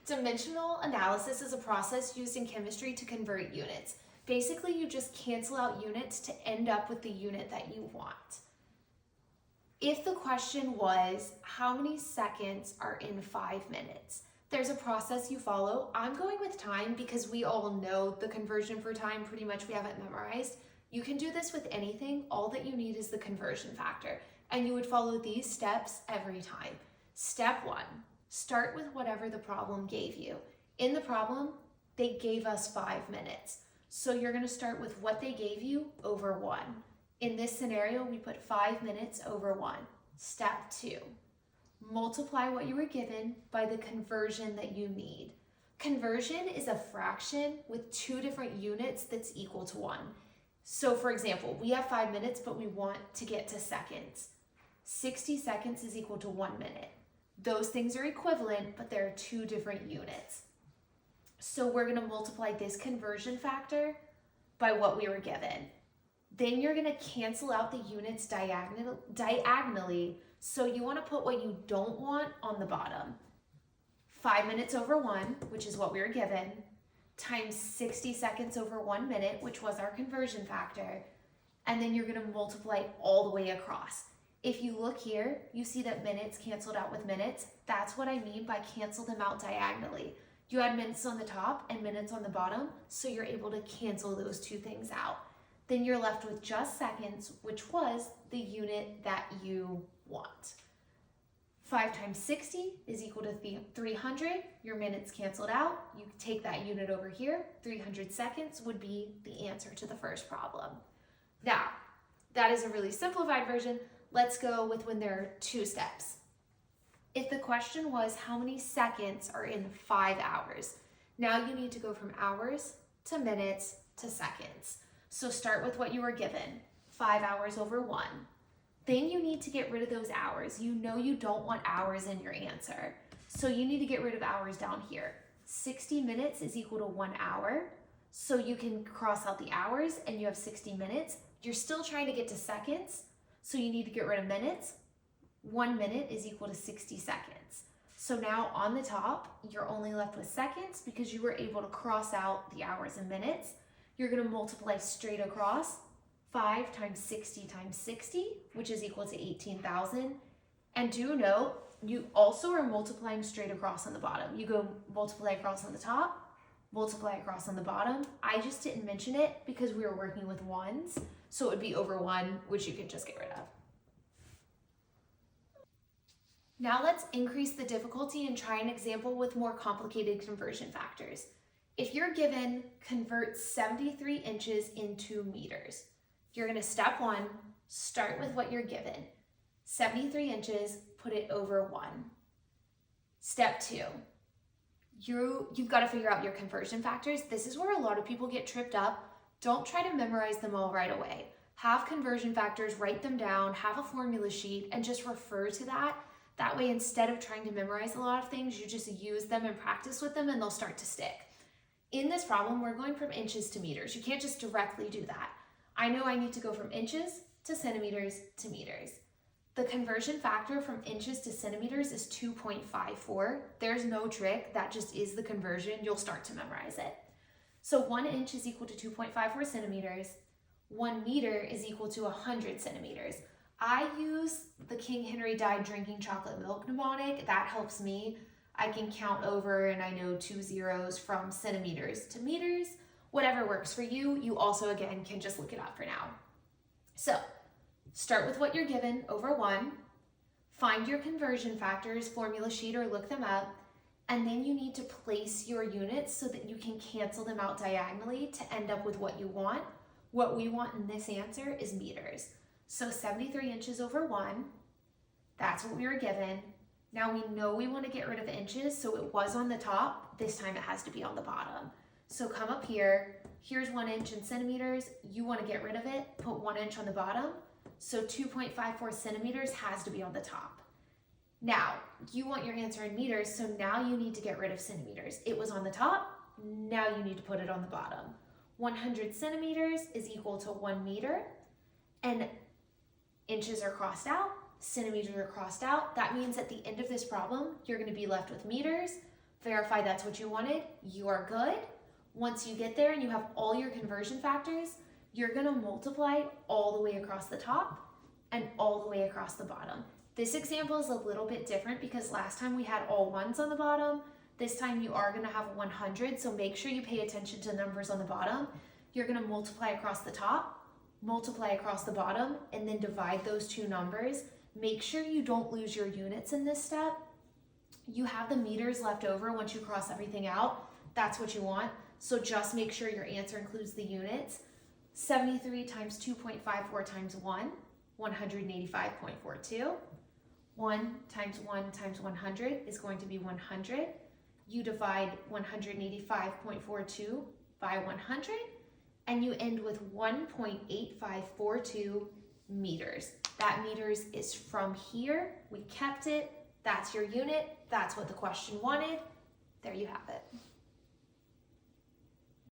Dimensional analysis is a process used in chemistry to convert units. Basically, you just cancel out units to end up with the unit that you want. If the question was, how many seconds are in 5 minutes? There's a process you follow. I'm going with time because we all know the conversion for time, pretty much we have it memorized. You can do this with anything. All that you need is the conversion factor. And you would follow these steps every time. Step 1, start with whatever the problem gave you. In the problem, they gave us 5 minutes. So you're gonna start with what they gave you over 1. In this scenario, we put 5 minutes over 1. Step 2, multiply what you were given by the conversion that you need. Conversion is a fraction with 2 different units that's equal to 1. So for example, we have 5 minutes, but we want to get to seconds. 60 seconds is equal to 1 minute. Those things are equivalent, but there are 2 different units. So we're gonna multiply this conversion factor by what we were given. Then you're gonna cancel out the units diagonally, so you wanna put what you don't want on the bottom. 5 minutes over 1, which is what we were given, times 60 seconds over 1 minute, which was our conversion factor, and then you're gonna multiply all the way across. If you look here, you see that minutes canceled out with minutes. That's what I mean by cancel them out diagonally. You had minutes on the top and minutes on the bottom, so you're able to cancel those 2 things out. Then you're left with just seconds, which was the unit that you want. 5 times 60 is equal to 300. Your minutes canceled out. You take that unit over here. 300 seconds would be the answer to the first problem. Now, that is a really simplified version. Let's go with when there are 2 steps. If the question was how many seconds are in 5 hours, now you need to go from hours to minutes to seconds. So start with what you were given, 5 hours over 1. Then you need to get rid of those hours. You know you don't want hours in your answer. So you need to get rid of hours down here. 60 minutes is equal to 1 hour. So you can cross out the hours and you have 60 minutes. You're still trying to get to seconds. So you need to get rid of minutes. 1 minute is equal to 60 seconds. So now on the top, you're only left with seconds because you were able to cross out the hours and minutes. You're gonna multiply straight across. 5 times 60 times 60, which is equal to 18,000. And do note, you also are multiplying straight across on the bottom. You go multiply across on the top, multiply across on the bottom. I just didn't mention it because we were working with ones, so it would be over 1, which you could just get rid of. Now let's increase the difficulty and try an example with more complicated conversion factors. If you're given convert 73 inches into meters, you're gonna step 1, start with what you're given. 73 inches, put it over 1. Step 2, you've got to figure out your conversion factors. This is where a lot of people get tripped up. Don't try to memorize them all right away. Have conversion factors, write them down, have a formula sheet, and just refer to that. That way, instead of trying to memorize a lot of things, you just use them and practice with them and they'll start to stick. In this problem, we're going from inches to meters. You can't just directly do that. I know I need to go from inches to centimeters to meters. The conversion factor from inches to centimeters is 2.54. There's no trick, that just is the conversion. You'll start to memorize it. So 1 inch is equal to 2.54 centimeters. 1 meter is equal to 100 centimeters. I use the King Henry died drinking chocolate milk mnemonic. That helps me. I can count over and I know 2 zeros from centimeters to meters. Whatever works for you. You also, again, can just look it up for now. So start with what you're given over 1. Find your conversion factors, formula sheet, or look them up. And then you need to place your units so that you can cancel them out diagonally to end up with what you want. What we want in this answer is meters. So 73 inches over 1, that's what we were given. Now we know we want to get rid of inches, so it was on the top. This time it has to be on the bottom. So come up here, here's 1 inch in centimeters. You want to get rid of it, put 1 inch on the bottom. So 2.54 centimeters has to be on the top. Now, you want your answer in meters, so now you need to get rid of centimeters. It was on the top, now you need to put it on the bottom. 100 centimeters is equal to 1 meter, and inches are crossed out, centimeters are crossed out. That means at the end of this problem, you're going to be left with meters. verify that's what you wanted, you are good. Once you get there and you have all your conversion factors, you're gonna multiply all the way across the top and all the way across the bottom. This example is a little bit different because last time we had all ones on the bottom. This time you are gonna have 100, so make sure you pay attention to numbers on the bottom. You're gonna multiply across the top, multiply across the bottom, and then divide those two numbers. Make sure you don't lose your units in this step. You have the meters left over once you cross everything out. That's what you want. So just make sure your answer includes the units. 73 times 2.54 times 1, 185.42. 1 times 1 times 100 is going to be 100. You divide 185.42 by 100, and you end with 1.8542 meters. That meters is from here. We kept it. That's your unit. That's what the question wanted. There you have it.